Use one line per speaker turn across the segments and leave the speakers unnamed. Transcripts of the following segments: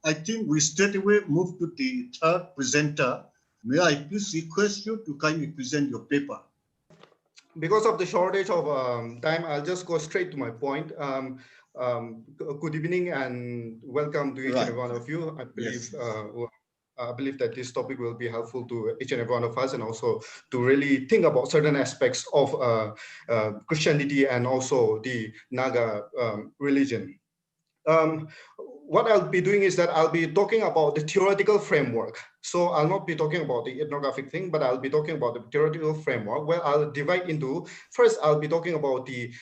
I think we straight away move to the third presenter. May I please request you to kindly present your paper?
Because of the shortage of time, I'll just go straight to my point. Good evening and welcome to each and
Right.
every one of you.
Yes.
I believe that this topic will be helpful to each and every one of us, and also to really think about certain aspects of Christianity and also the Naga religion. Um, what I'll be doing is that I'll be talking about the theoretical framework. So I'll not be talking about the ethnographic thing, but I'll be talking about the theoretical framework, where I'll divide into, first, I'll be talking about the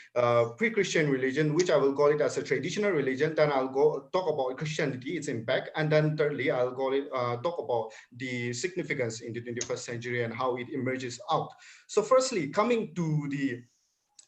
pre-Christian religion, which I will call it as a traditional religion. Then I'll go talk about Christianity, its impact. And then thirdly, I'll talk about the significance in the 21st century and how it emerges out. So firstly, coming to the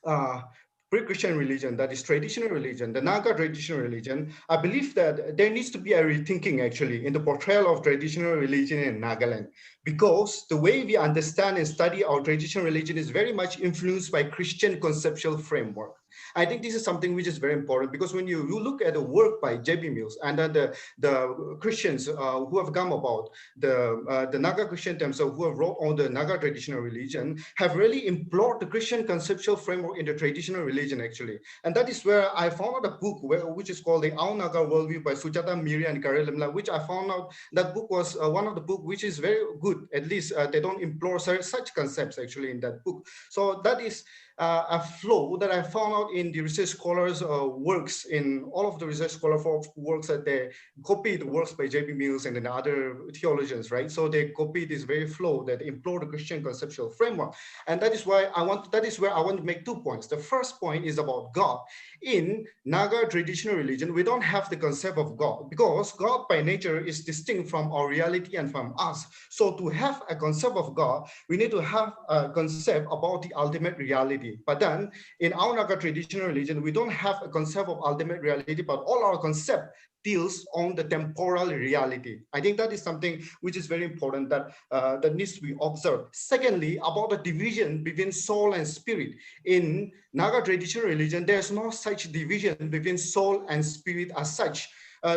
uh, pre-Christian religion, that is traditional religion, the Naga traditional religion, I believe that there needs to be a rethinking actually in the portrayal of traditional religion in Nagaland, because the way we understand and study our traditional religion is very much influenced by Christian conceptual framework. I think this is something which is very important, because when you look at the work by J.B. Mills and then the Christians who have come about, the Naga Christian themselves who have wrote on the Naga traditional religion, have really implored the Christian conceptual framework in the traditional religion actually. And that is where I found out a book which is called the Ao Naga Worldview by Sujata Miri and Karelimla, which I found out that book was one of the book which is very good. At least they don't implore such concepts actually in that book. So that is a flow that I found out in the research scholars' works, in all of the research scholar works that they copy the works by J.B. Mills and then other theologians, right? So they copy this very flow that implore the Christian conceptual framework. And that is where I want to make 2 points. The first point is about God. In Naga traditional religion, we don't have the concept of God, because God by nature is distinct from our reality and from us. So to have a concept of God, we need to have a concept about the ultimate reality. But then in our Naga traditional religion, we don't have a concept of ultimate reality, but all our concept deals on the temporal reality. I think that is something which is very important that needs to be observed. Secondly, about the division between soul and spirit. In Naga traditional religion, there's no such division between soul and spirit as such.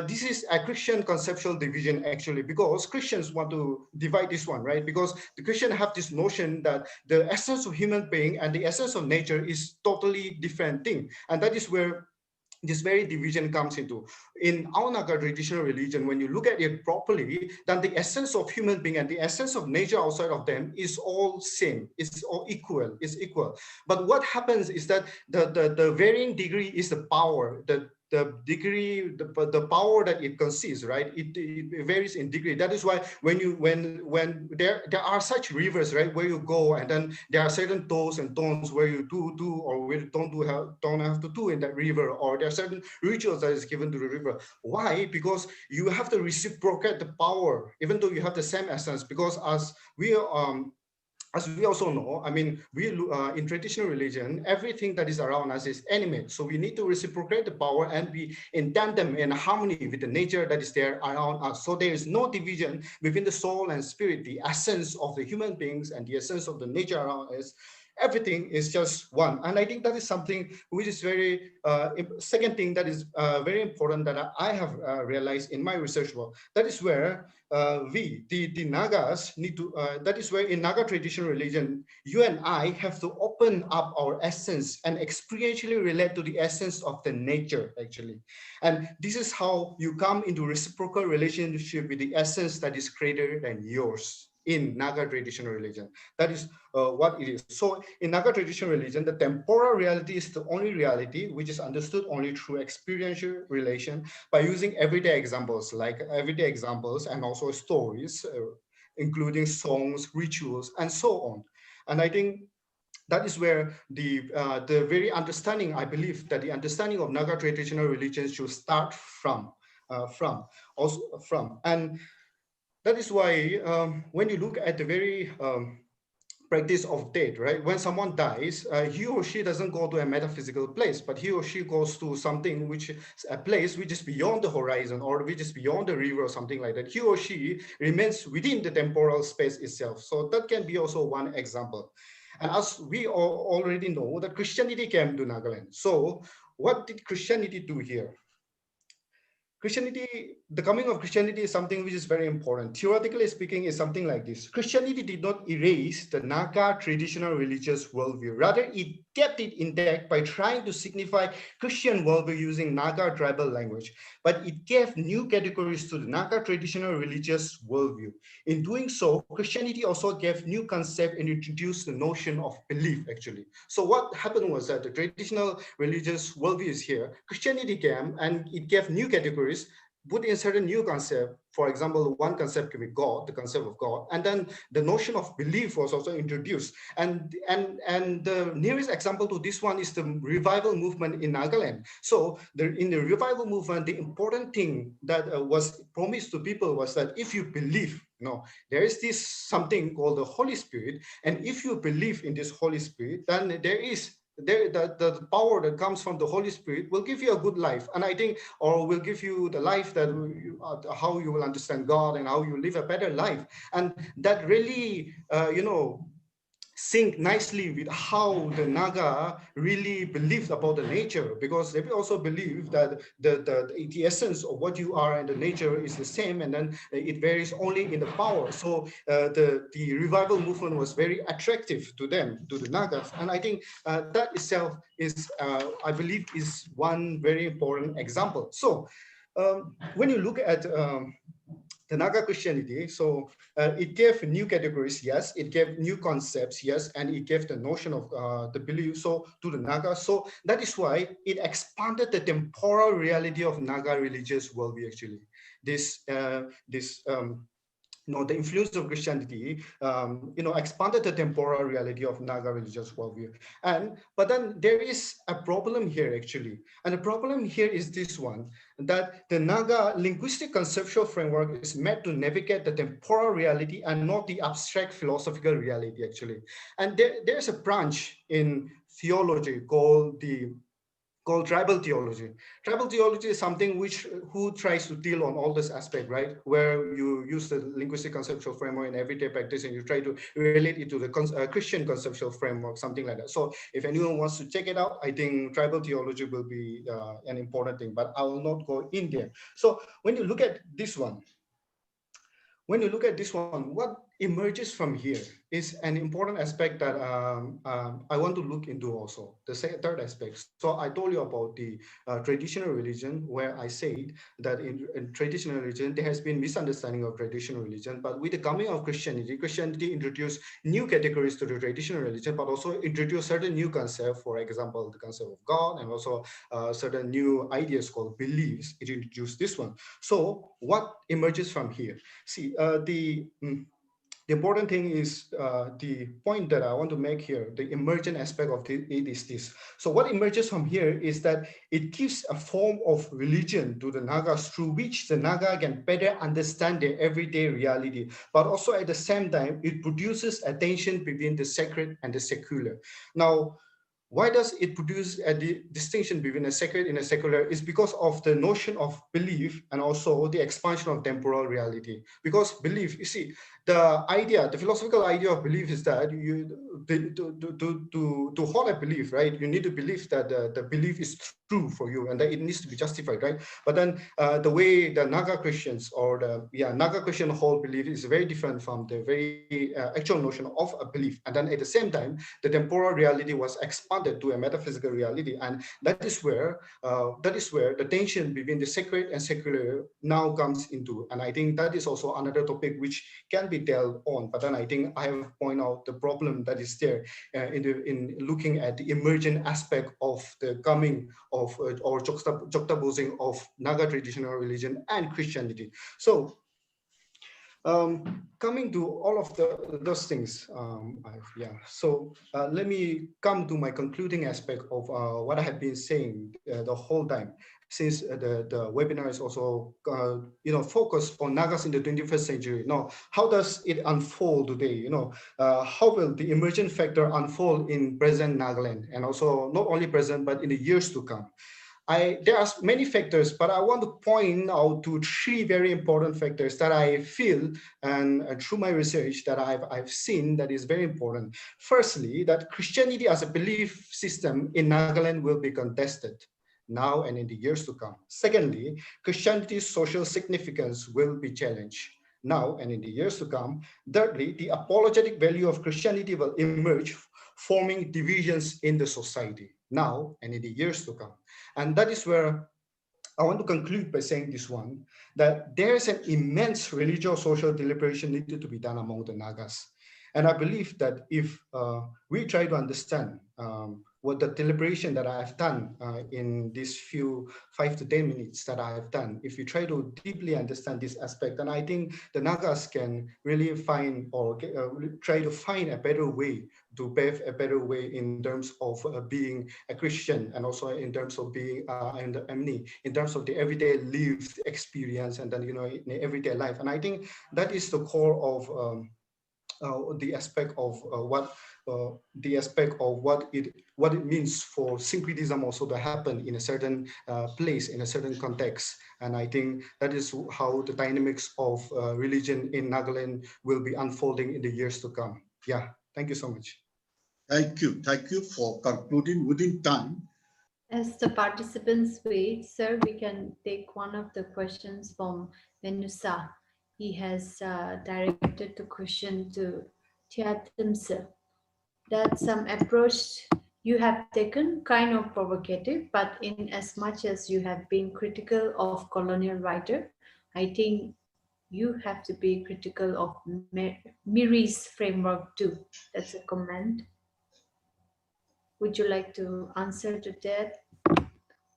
This is a Christian conceptual division actually, because Christians want to divide this one, right? Because the Christian have this notion that the essence of human being and the essence of nature is totally different thing. And that is where this very division comes into. In our Naga traditional religion, when you look at it properly, then the essence of human being and the essence of nature outside of them is all same, it's all equal, is equal. But what happens is that the varying degree is the power, the degree, the power that it consists, right? It varies in degree. That is why when there are such rivers, right, where you go and then there are certain toes and tones where you do or where you don't have to do in that river, or there are certain rituals that is given to the river. Why? Because you have to reciprocate the power, even though you have the same essence. Because as we also know, I mean, in traditional religion, everything that is around us is animate. So we need to reciprocate the power and be in tandem and harmony with the nature that is there around us. So there is no division between the soul and spirit, the essence of the human beings and the essence of the nature around us. Everything is just one. And I think that is something which is very, second thing that is very important that I have realized in my research work. That is where the Nagas need to, that is where in Naga traditional religion, you and I have to open up our essence and experientially relate to the essence of the nature actually. And this is how you come into reciprocal relationship with the essence that is greater than yours in Naga traditional religion. That is what it is. So in Naga traditional religion, the temporal reality is the only reality which is understood only through experiential relation by using everyday examples and also stories, including songs, rituals, and so on. And I think that is where the very understanding, I believe that the understanding of Naga traditional religion should start from. And that is why when you look at the very practice of death, right? When someone dies, he or she doesn't go to a metaphysical place, but he or she goes to something which is a place which is beyond the horizon or which is beyond the river or something like that. He or she remains within the temporal space itself. So that can be also one example. And as we all already know that Christianity came to Nagaland. So what did Christianity do here? Christianity, the coming of Christianity is something which is very important. Theoretically speaking, is something like this. Christianity did not erase the Naga traditional religious worldview. Rather, it kept it intact by trying to signify Christian worldview using Naga tribal language. But it gave new categories to the Naga traditional religious worldview. In doing so, Christianity also gave new concept and introduced the notion of belief, actually. So what happened was that the traditional religious worldview is here. Christianity came and it gave new categories, put in certain new concept. For example, one concept could be God, the concept of God, and then the notion of belief was also introduced. And the nearest example to this one is the revival movement in Nagaland. So in the revival movement, the important thing that was promised to people was that if you believe, there is this something called the Holy Spirit, and if you believe in this Holy Spirit, then the power that comes from the Holy Spirit will give you a good life, and I think, or will give you the life that how you will understand God and how you live a better life, and that really sync nicely with how the Naga really believed about the nature, because they also believe that the essence of what you are and the nature is the same, and then it varies only in the power. So the revival movement was very attractive to them, to the Nagas, and I think that itself is, I believe, is one very important example. So when you look at the Naga Christianity, so it gave new categories, yes, it gave new concepts, yes, and it gave the notion of the belief so to the Naga. So that is why it expanded the temporal reality of Naga religious worldview. Actually, the influence of Christianity, expanded the temporal reality of Naga religious worldview. But then there is a problem here, actually. And the problem here is this one, that the Naga linguistic conceptual framework is meant to navigate the temporal reality and not the abstract philosophical reality, actually. And there's a branch in theology called tribal theology. Tribal theology is something who tries to deal on all this aspect, right? Where you use the linguistic conceptual framework in everyday practice and you try to relate it to the Christian conceptual framework, something like that. So if anyone wants to check it out, I think tribal theology will be an important thing, but I will not go in there. So when you look at this one, what emerges from here is an important aspect that I want to look into also, the third aspect. So I told you about the traditional religion, where I said that in traditional religion, there has been misunderstanding of traditional religion, but with the coming of Christianity introduced new categories to the traditional religion, but also introduced certain new concepts, for example, the concept of God, and also certain new ideas called beliefs. It introduced this one. So what emerges from here? See, the important thing is the point that I want to make here, the emergent aspect of it is this. So what emerges from here is that it gives a form of religion to the Nagas through which the Naga can better understand their everyday reality, but also at the same time, it produces a tension between the sacred and the secular. Now, why does it produce a distinction between a sacred and a secular? Is because of the notion of belief and also the expansion of temporal reality. Because belief, you see, the philosophical idea of belief is that to hold a belief, right, you need to believe that the belief is true for you and that it needs to be justified, right? But then the way the Naga Christians or Naga Christian hold belief is very different from the very actual notion of a belief. And then at the same time, the temporal reality was expanded to a metaphysical reality, and that is where the tension between the sacred and secular now comes into. And I think that is also another topic which can be dealt on. But then I think I have pointed out the problem that is there in looking at the emergent aspect of the coming of or juxtaposing of Naga traditional religion and Christianity. So coming to all of those things, so let me come to my concluding aspect of what I have been saying the whole time, since the webinar is also focused on Nagas in the 21st century. Now, how does it unfold today? How will the emergent factor unfold in present Nagaland, and also not only present but in the years to come? There are many factors, but I want to point out to three very important factors that I feel, and through my research that I've seen, that is very important. Firstly, that Christianity as a belief system in Nagaland will be contested. now and in the years to come. Secondly, Christianity's social significance will be challenged now and in the years to come. Thirdly, the apologetic value of Christianity will emerge, forming divisions in the society now and in the years to come. And that is where I want to conclude by saying this one, that there's an immense religious social deliberation needed to be done among the Nagas. And I believe that if we try to understand what the deliberation that I've done in these few 5 to 10 minutes that I have done, if we try to deeply understand this aspect, then I think the Nagas can really find or try to find a better way to pave a better way in terms of being a Christian, and also in terms of being in terms of the everyday lived experience, and then in everyday life. And I think that is the core of the aspect of what it means for syncretism also to happen in a certain place, in a certain context. And I think that is how the dynamics of religion in Nagaland will be unfolding in the years to come. Yeah, thank you so much.
Thank you for concluding within time.
As the participants wait, sir, we can take one of the questions from Venusa. He has directed the question to Tiatum sir. That some approach you have taken kind of provocative, but in as much as you have been critical of colonial writer, I think you have to be critical of Miri's framework too. That's a comment. Would you like to answer to that?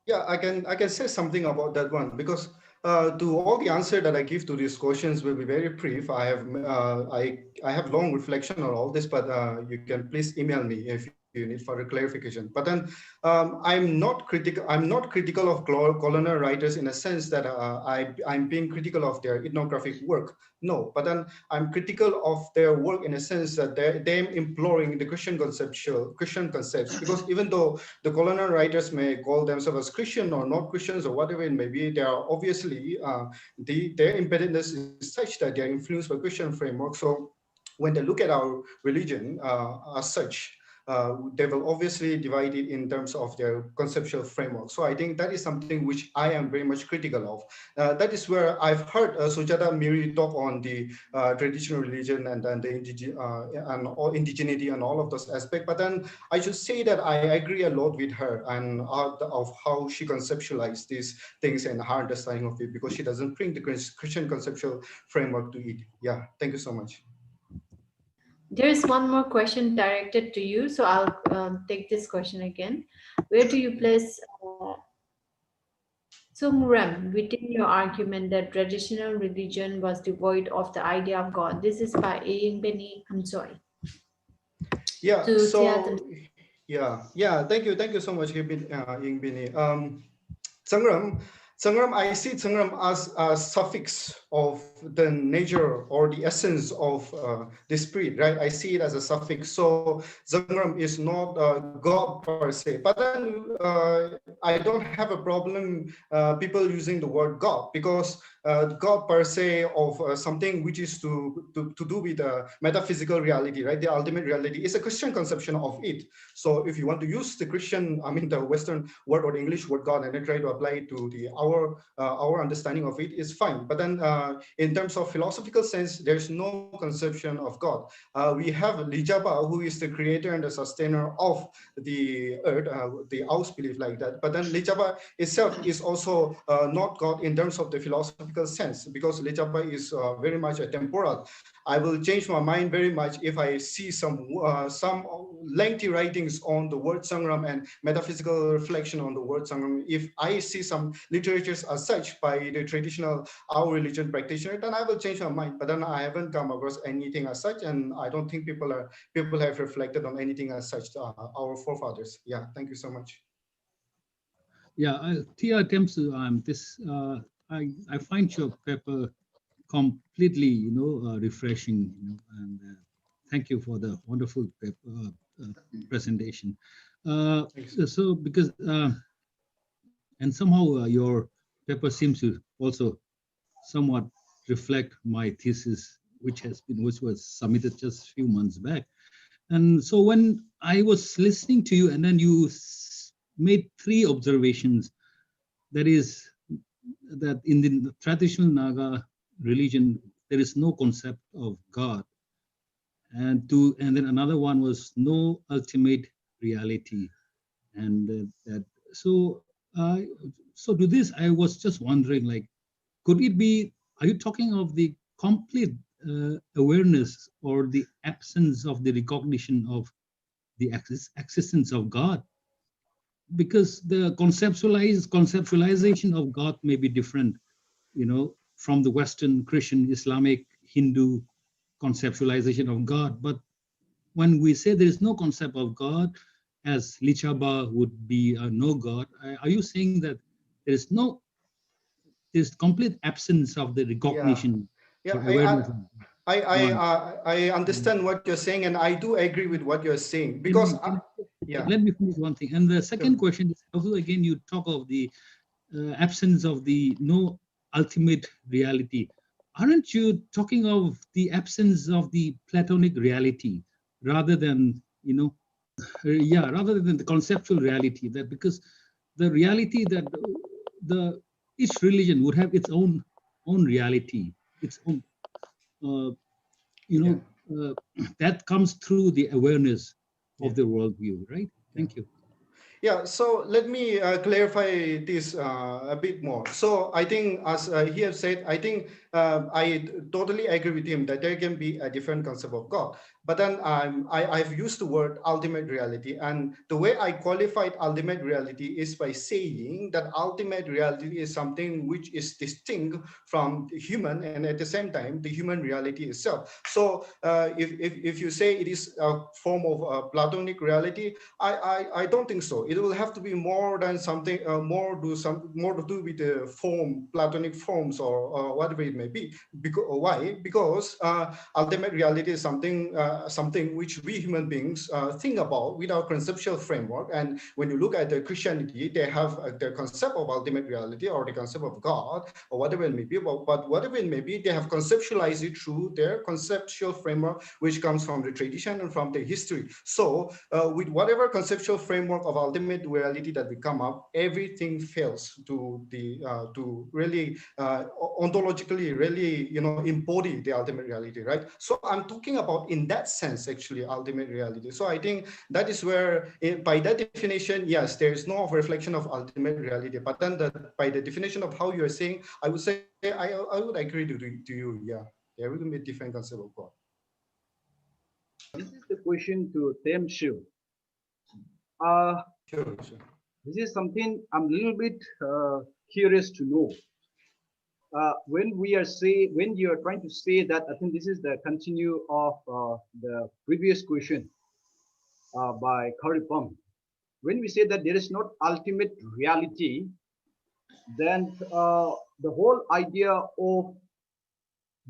Yeah, I can say something about that one, because to all the answer that I give to these questions will be very brief. I have long reflection on all this, but you can please email me if you need further clarification. But then I'm not critical of colonial writers in a sense that I'm being critical of their ethnographic work. No, but then I'm critical of their work in a sense that they're imploring the Christian concepts, because even though the colonial writers may call themselves as Christian or not Christians or whatever it may be, they are obviously their embeddedness is such that they are influenced by Christian framework. So when they look at our religion as such, they will obviously divide it in terms of their conceptual framework. So I think that is something which I am very much critical of. That is where I've heard Sujata Miri talk on the traditional religion and then the indigeneity and all of those aspects. But then I should say that I agree a lot with her and of how she conceptualized these things and her understanding of it, because she doesn't bring the Christian conceptual framework to it. Yeah, thank you so much.
There is one more question directed to you, so I'll take this question again. Where do you place Sumram within your argument that traditional religion was devoid of the idea of God? This is by Ayingbeni Hamsoy.
Yeah, so yeah, thank you so much, Yingbini. Sangram, I see Sangram as a suffix of the nature or the essence of the spirit, right? I see it as a suffix. So Sangram is not God per se, but then I don't have a problem people using the word God, because God per se of something which is to do with metaphysical reality, right? The ultimate reality is a Christian conception of it. So if you want to use the the Western word or the English word God and then try to apply it to our understanding of it is fine. But then in terms of philosophical sense, there's no conception of God. We have Lijaba, who is the creator and the sustainer of the earth, the Aus belief like that. But then Lijaba itself is also not God in terms of the philosophical sense, because Lijaba is very much a temporal. I will change my mind very much if I see some lengthy writings on the word Sangram and metaphysical reflection on the word Sangram. If I see some literatures as such by the traditional our religion practitioner, then I will change my mind. But then I haven't come across anything as such, and I don't think people have reflected on anything as such. Our forefathers. Yeah, thank you so much.
Yeah, Tia attempts I find your paper completely, refreshing, and thank you for the wonderful paper, presentation. So because, and somehow your paper seems to also somewhat reflect my thesis, which was submitted just a few months back. And so when I was listening to you, and then you made 3 observations that is that in the traditional Naga religion, there is no concept of God. And then another one was no ultimate reality. And uh, so to this, I was just wondering, like, could it be, are you talking of the complete awareness or the absence of the recognition of the existence of God? Because the conceptualization of God may be different, from the Western Christian, Islamic, Hindu conceptualization of God. But when we say there is no concept of God, as Lichaba would be no God, are you saying that there's complete absence of the
Yeah.
recognition
Yeah,
or awareness of God?
I understand what you're saying, and I do agree with what you're saying because yeah.
Let me finish one thing. And the second
Sure.
question is also, again, you talk of the absence of the no ultimate reality. Aren't you talking of the absence of the Platonic reality rather than, rather than the conceptual reality? That because the reality that the each religion would have its own reality, its own,
Yeah.
that comes through the awareness
Yeah.
of the worldview, right? Thank you.
Yeah, so let me clarify this a bit more. So I think, as he has said, I think I totally agree with him that there can be a different concept of God. But then I've used the word ultimate reality. And the way I qualified ultimate reality is by saying that ultimate reality is something which is distinct from the human, and at the same time, the human reality itself. So if you say it is a form of Platonic reality, I don't think so. It will have to be more than something, more to do with the form, Platonic forms, or whatever it may be. Because why? Because ultimate reality is something which we human beings think about with our conceptual framework. And when you look at the Christianity, they have the concept of ultimate reality or the concept of God or whatever it may be. But whatever it may be, they have conceptualized it through their conceptual framework, which comes from the tradition and from the history. So with whatever conceptual framework of ultimate reality that we come up, everything fails to really ontologically really embody the ultimate reality, right? So I'm talking about in that sense actually ultimate reality. So I think that is where by that definition, yes, there is no reflection of ultimate reality, but then by the definition of how you're saying, I would say I would agree to you. Yeah, there will be a different concept of God.
This is the question to Tem Shiv.
Sure.
This is something I'm a little bit curious to know. When you are trying to say that, I think this is the continue of the previous question by Karipam. When we say that there is not ultimate reality, then the whole idea of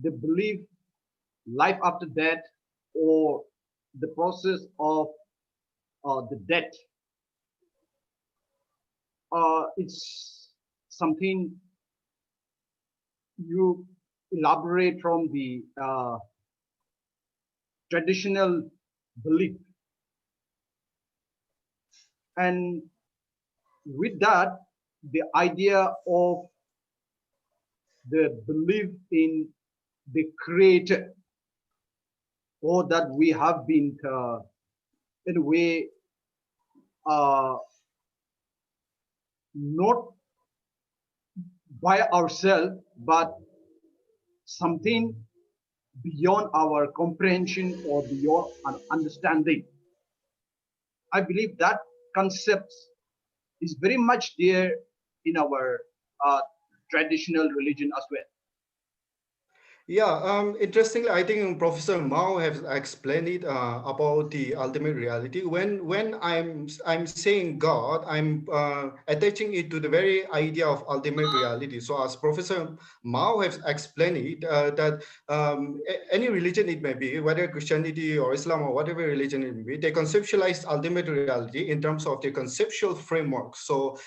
the belief, life after death, or the process of the death, it's something you elaborate from the traditional belief. And with that, the idea of the belief in the creator, or that we have been in a way not by ourselves, but something beyond our comprehension or beyond our understanding. I believe that concept is very much there in our traditional religion as well.
Yeah, interestingly, I think Professor Mao has explained it about the ultimate reality. When I'm saying God, I'm attaching it to the very idea of ultimate reality. So as Professor Mao has explained it, that any religion it may be, whether Christianity or Islam or whatever religion it may be, they conceptualize ultimate reality in terms of the conceptual framework. So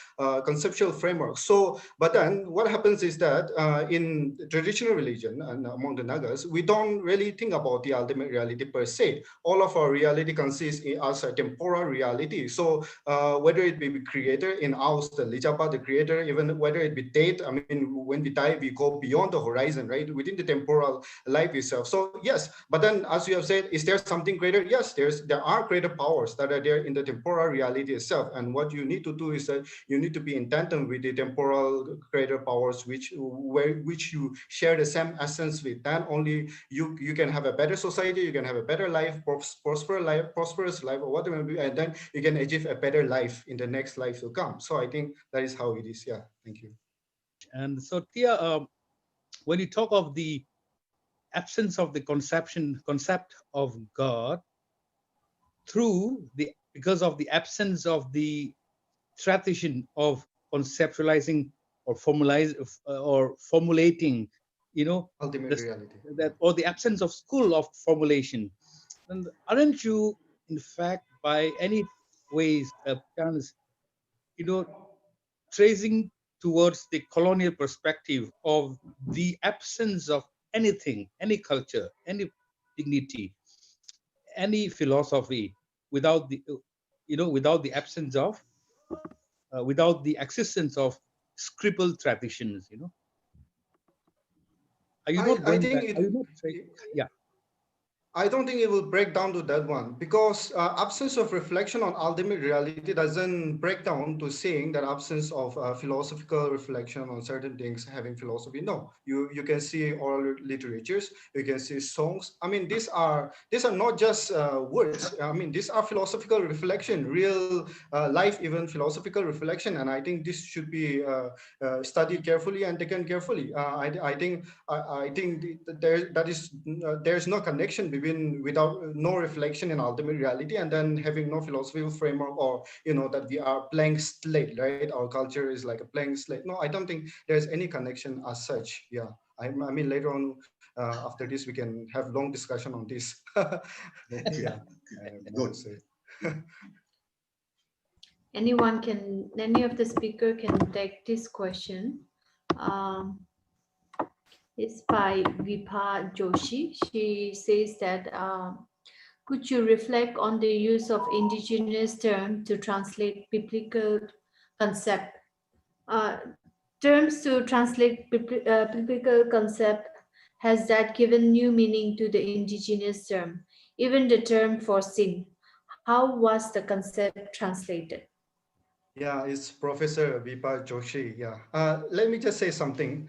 conceptual framework. So, but then what happens is that in traditional religion, and among the Nagas, we don't really think about the ultimate reality per se. All of our reality consists as a temporal reality. So whether it be creator in ours, the Lijapa, the creator, even whether it be death, I mean, when we die, we go beyond the horizon, right? Within the temporal life itself. So yes, but then as you have said, is there something greater? Yes, there are greater powers that are there in the temporal reality itself. And what you need to do is that you need to be in tandem with the temporal greater powers, which you share the same essence with. Then only you can have a better society, you can have a better life, prosperous life, or whatever, and then you can achieve a better life in the next life to come. So I think that is how it is. Yeah, thank you.
And so, Tia, when you talk of the absence of the concept of God because of the absence of the tradition of conceptualizing or formulating,
Ultimate reality.
or the absence of school of formulation, and aren't you, in fact, by any ways, chance, tracing towards the colonial perspective of the absence of anything, any culture, any dignity, any philosophy, without the without the existence of scribal traditions? Are you not
I
going
think
back? Are you not saying, yeah?
I don't think it will break down to that one, because absence of reflection on ultimate reality doesn't break down to saying that absence of philosophical reflection on certain things having philosophy. No, you can see oral literatures, you can see songs. I mean, these are not just words. I mean, these are philosophical reflection, real life, even philosophical reflection. And I think this should be studied carefully and taken carefully. I think there's no connection without no reflection in ultimate reality, and then having no philosophical framework, or that we are blank slate, right? Our culture is like a blank slate. No, I don't think there's any connection as such. Yeah, I mean, later on after this we can have long discussion on this. Yeah, I would say.
Any of the speaker can take this question. It's by Vibha Joshi. She says that, could you reflect on the use of indigenous term to translate biblical concept? Terms to translate biblical concept, has that given new meaning to the indigenous term? Even the term for sin, how was the concept translated?
Yeah, it's Professor Vibha Joshi. Yeah. Let me just say something.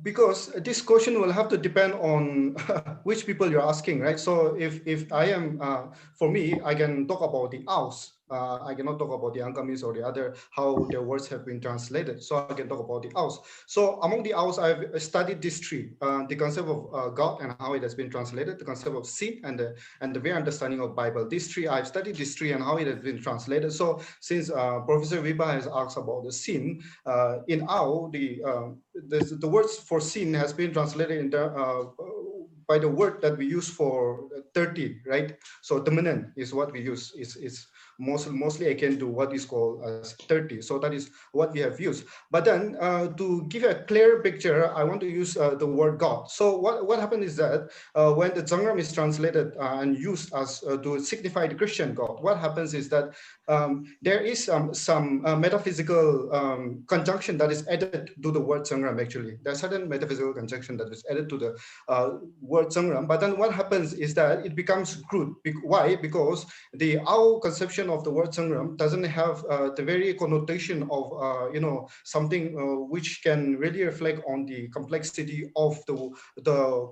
Because this question will have to depend on which people you're asking, right? So if I am, for me, I can talk about the Aus. I cannot talk about the Angamis or the other, how their words have been translated. So I can talk about the Aus. So among the Aus, I've studied these three, the concept of God and how it has been translated, the concept of sin, and the very understanding of Bible. These three, I've studied these three and how it has been translated. So since Professor Vibha has asked about the sin, in Ao, the words for sin has been translated in by the word that we use for 30, right? So dominant is what we use. It's mostly akin to what is called as 30. So that is what we have used. But then to give a clear picture, I want to use the word God. So what happened is that when the Zangram is translated and used as to signify the Christian God, what happens is that there is some metaphysical conjunction that is added to the word Zangram. Actually, there's certain metaphysical conjunction that is added to the word Zangram. But then what happens is that it becomes crude. Why? Because the our conception of the word Zangram doesn't have the very connotation of something which can really reflect on the complexity of the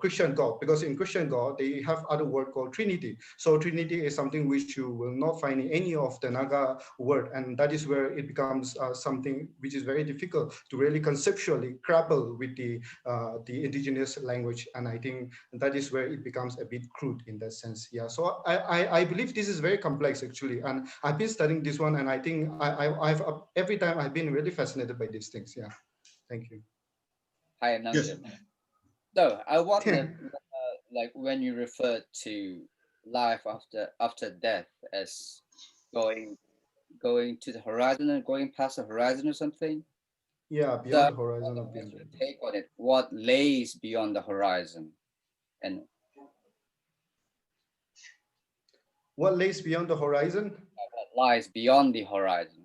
Christian God. Because in Christian God they have other word called Trinity. So Trinity is something which you will not find in any of the Naga word, and that is where it becomes something which is very difficult to really conceptually grapple with the indigenous language. And I think that is where it becomes a bit crude in that sense. Yeah. So I believe this is very complex actually, and I've been studying this one, and I think I've every time I've been really fascinated by these things. Yeah. Thank you.
Hi, Namjit.
Yes.
No, I wonder, like when you refer to life after death as going to the horizon and going past the horizon or something.
Yeah, beyond the horizon or beyond
What's
the...
your take on it? What lays beyond the horizon? And
What lays beyond the horizon?
what lies beyond the horizon?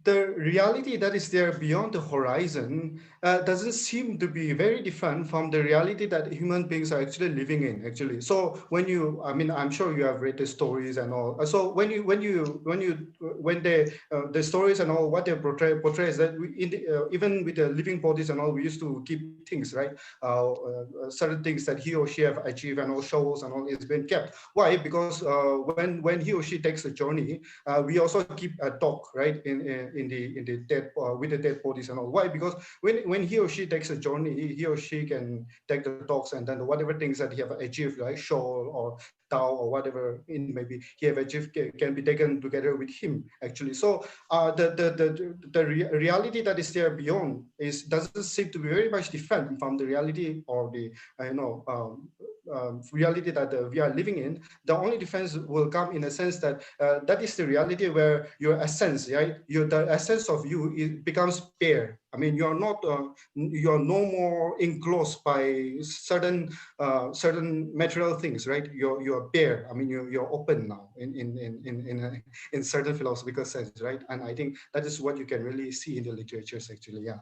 The reality that is there beyond the horizon doesn't seem to be very different from the reality that human beings are actually living in, actually. So when you, I mean, I'm sure you have read the stories and all. So when the stories and all, what they portray is that we, even with the living bodies and all, we used to keep things, right? Certain things that he or she have achieved and all, shovels and all is being kept. Why? Because when he or she takes a journey, we also keep a dog, right, in the dead with the dead bodies and all. Why? Because when he or she takes a journey, he or she can take the dogs, and then whatever things that he have achieved, like shawl or Tao or whatever it may be, he have achieved can be taken together with him, actually. So the reality that is there beyond doesn't seem to be very much different from the reality or the reality that we are living in. The only difference will come in a sense that that is the reality where your essence, right? The essence of you, it becomes bare. I mean, you're not, you're no more enclosed by certain material things, right? You're bare. I mean, you're open now in certain philosophical sense, right? And I think that is what you can really see in the literatures, actually. Yeah.